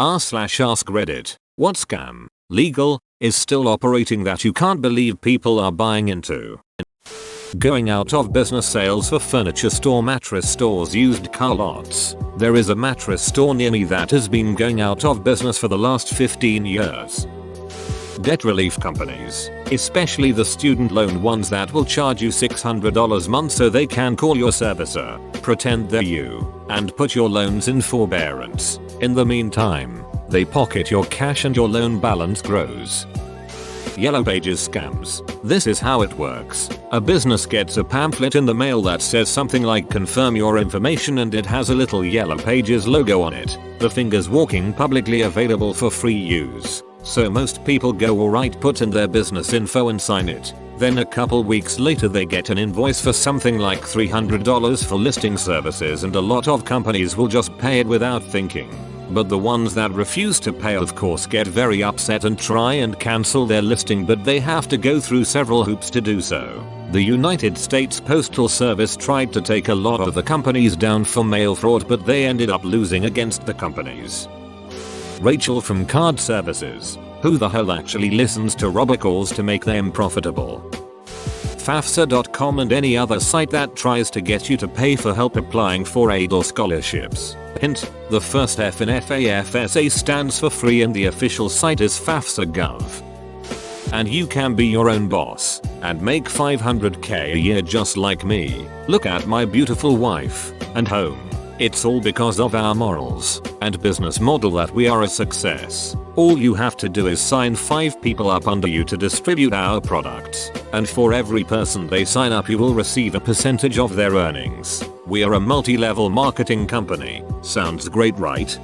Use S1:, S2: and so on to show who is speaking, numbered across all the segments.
S1: r/ask Reddit. What scam? Legal is still operating that you can't believe people are buying into. Going out of business sales for furniture store, mattress stores, used car lots. There is a mattress store near me that has been going out of business for the last 15 years. Debt relief companies, especially the student loan ones that will charge you $600 a month so they can call your servicer, pretend they're you, and put your loans in forbearance. In the meantime, they pocket your cash and your loan balance grows. Yellow Pages scams. This is how it works. A business gets a pamphlet in the mail that says something like confirm your information, and it has a little Yellow Pages logo on it. The fingers walking publicly available for free use. So most people go alright, put in their business info and sign it. Then a couple weeks later they get an invoice for something like $300 for listing services, and a lot of companies will just pay it without thinking. But the ones that refuse to pay of course get very upset and try and cancel their listing, but they have to go through several hoops to do so. The United States Postal Service tried to take a lot of the companies down for mail fraud, but they ended up losing against the companies. Rachel from Card Services. Who the hell actually listens to robocalls to make them profitable? FAFSA.com and any other site that tries to get you to pay for help applying for aid or scholarships. Hint, the first F in FAFSA stands for free and the official site is FAFSA.gov. And you can be your own boss and make $500k a year just like me. Look at my beautiful wife and home. It's all because of our morals and business model that we are a success. All you have to do is sign 5 people up under you to distribute our products, and for every person they sign up you will receive a percentage of their earnings. We are a multi-level marketing company. Sounds great, right?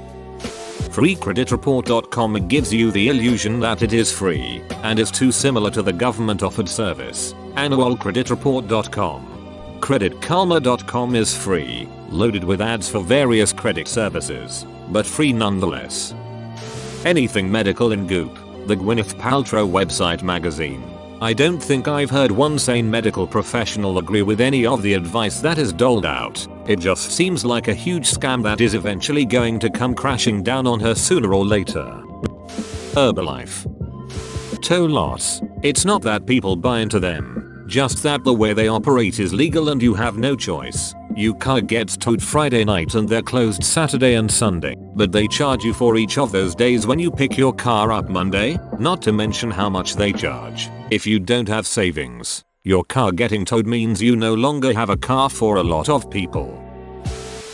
S1: FreeCreditReport.com gives you the illusion that it is free and is too similar to the government offered service. AnnualCreditReport.com. CreditKarma.com is free, loaded with ads for various credit services, but free nonetheless. Anything Medical in Goop, the Gwyneth Paltrow website magazine. I don't think I've heard one sane medical professional agree with any of the advice that is doled out. It just seems like a huge scam that is eventually going to come crashing down on her sooner or later. Herbalife. Toe loss. It's not that people buy into them, just that the way they operate is legal and you have no choice. Your car gets towed Friday night and they're closed Saturday and Sunday, but they charge you for each of those days when you pick your car up Monday, not to mention how much they charge. If you don't have savings, your car getting towed means you no longer have a car for a lot of people.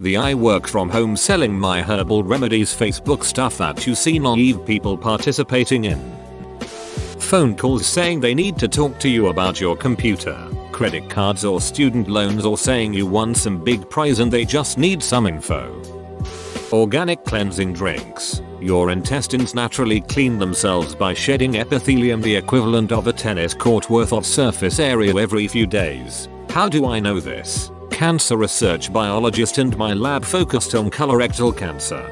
S1: The I work from home selling my herbal remedies Facebook stuff that you see naive people participating in. Phone calls saying they need to talk to you about your computer, credit cards or student loans, or saying you won some big prize and they just need some info. Organic cleansing drinks. Your intestines naturally clean themselves by shedding epithelium, the equivalent of a tennis court worth of surface area, every few days. How do I know this? Cancer research biologist, and my lab focused on colorectal cancer.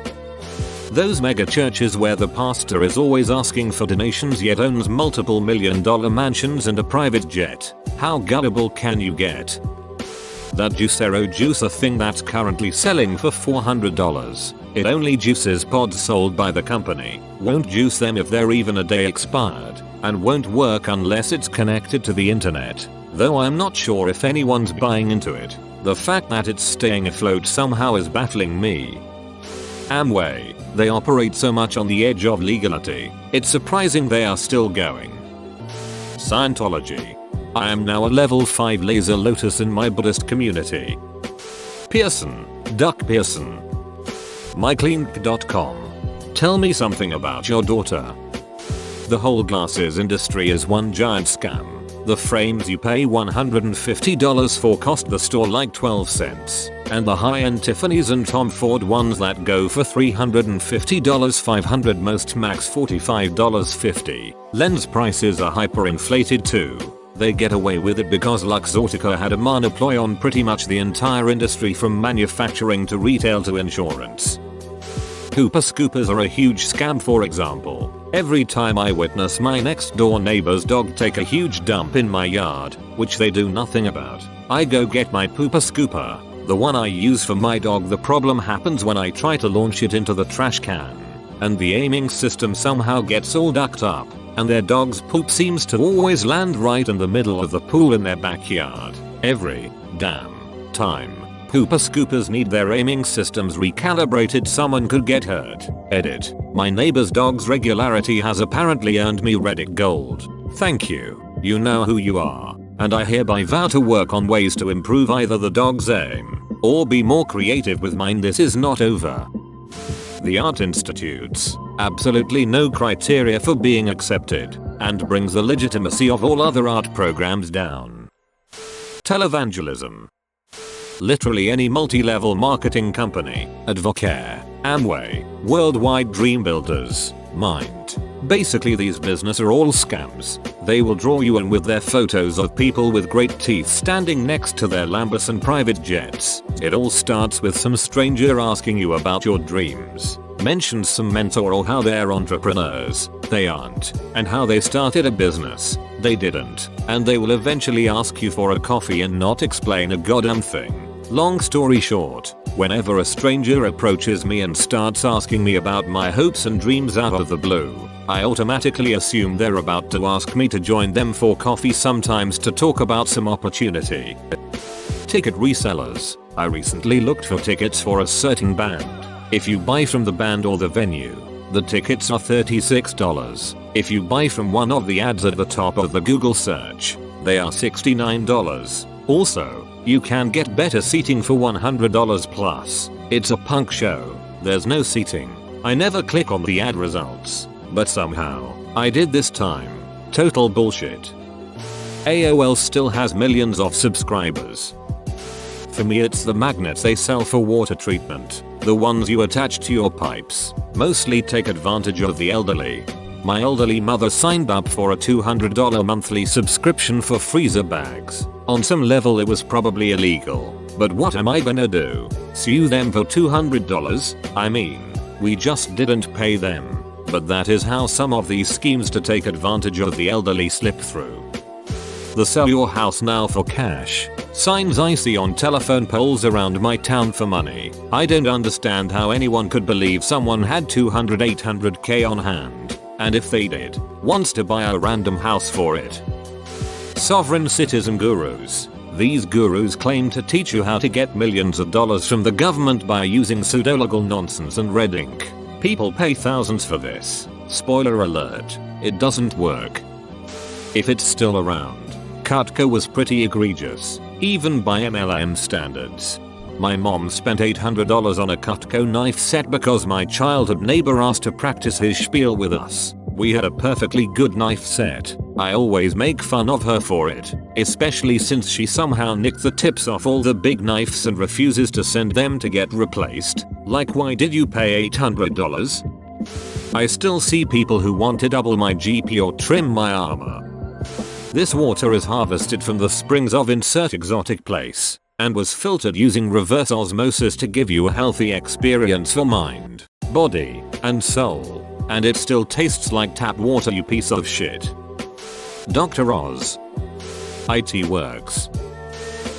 S1: Those mega churches where the pastor is always asking for donations yet owns multiple $1 million mansions and a private jet. How gullible can you get? That Juicero juicer thing that's currently selling for $400. It only juices pods sold by the company, won't juice them if they're even a day expired, and won't work unless it's connected to the internet. Though I'm not sure if anyone's buying into it. The fact that it's staying afloat somehow is baffling me. Amway. They operate so much on the edge of legality, it's surprising they are still going. Scientology. I am now a level 5 laser lotus in my Buddhist community. Pearson. Duck Pearson. MyClinic.com. Tell me something about your daughter. The whole glasses industry is one giant scam. The frames you pay $150 for cost the store like 12 cents. And the high-end Tiffany's and Tom Ford ones that go for $350, $500, most max $45.50. Lens prices are hyperinflated too. They get away with it because Luxottica had a monopoly on pretty much the entire industry, from manufacturing to retail to insurance. Hooper scoopers are a huge scam. For example, every time I witness my next door neighbor's dog take a huge dump in my yard, which they do nothing about, I go get my pooper scooper, the one I use for my dog. The problem happens when I try to launch it into the trash can. and the aiming system somehow gets all ducked up, and their dog's poop seems to always land right in the middle of the pool in their backyard. Every damn time. Pooper scoopers need their aiming systems recalibrated. Someone could get hurt. Edit. My neighbor's dog's regularity has apparently earned me Reddit gold. Thank you. You know who you are. And I hereby vow to work on ways to improve either the dog's aim or be more creative with mine. This is not over. The Art Institutes. Absolutely no criteria for being accepted and brings the legitimacy of all other art programs down. Televangelism. Literally any multi-level marketing company, Advocare, Amway, Worldwide Dream Builders, Mind. Basically these businesses are all scams. They will draw you in with their photos of people with great teeth standing next to their Lambos and private jets. It all starts with some stranger asking you about your dreams. Mentions some mentor or how they're entrepreneurs. They aren't. And how they started a business. They didn't. And they will eventually ask you for a coffee and not explain a goddamn thing. Long story short, whenever a stranger approaches me and starts asking me about my hopes and dreams out of the blue, I automatically assume they're about to ask me to join them for coffee, sometimes to talk about some opportunity. Ticket resellers. I recently looked for tickets for a certain band. If you buy from the band or the venue, the tickets are $36. If you buy from one of the ads at the top of the Google search, they are $69. Also, you can get better seating for $100 plus. It's a punk show. There's no seating. I never click on the ad results, but somehow I did this time. Total bullshit. AOL still has millions of subscribers. For me it's the magnets they sell for water treatment. The ones you attach to your pipes. Mostly take advantage of the elderly. My elderly mother signed up for a $200 monthly subscription for freezer bags. On some level it was probably illegal, but what am I gonna do? Sue them for $200? I mean, we just didn't pay them. But that is how some of these schemes to take advantage of the elderly slip through. The sell your house now for cash signs I see on telephone poles around my town for money. I don't understand how anyone could believe someone had 800k on hand, and if they did, wants to buy a random house for it. Sovereign citizen gurus. These gurus claim to teach you how to get millions of dollars from the government by using pseudo-legal nonsense and red ink. People pay thousands for this. Spoiler alert, it doesn't work. If it's still around, Cutco was pretty egregious, even by MLM standards. My mom spent $800 on a Cutco knife set because my childhood neighbor asked to practice his spiel with us. We had a perfectly good knife set. I always make fun of her for it, especially since she somehow nicked the tips off all the big knives and refuses to send them to get replaced. Like, why did you pay $800? I still see people who want to double my GP or trim my armor. This water is harvested from the springs of insert exotic place and was filtered using reverse osmosis to give you a healthy experience for mind, body, and soul. And it still tastes like tap water, you piece of shit. Dr. Oz. IT works.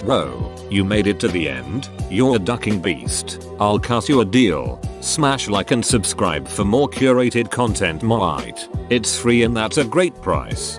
S1: Bro, you made it to the end? You're a ducking beast. I'll cut you a deal. Smash like and subscribe for more curated content, mate. It's free and that's a great price.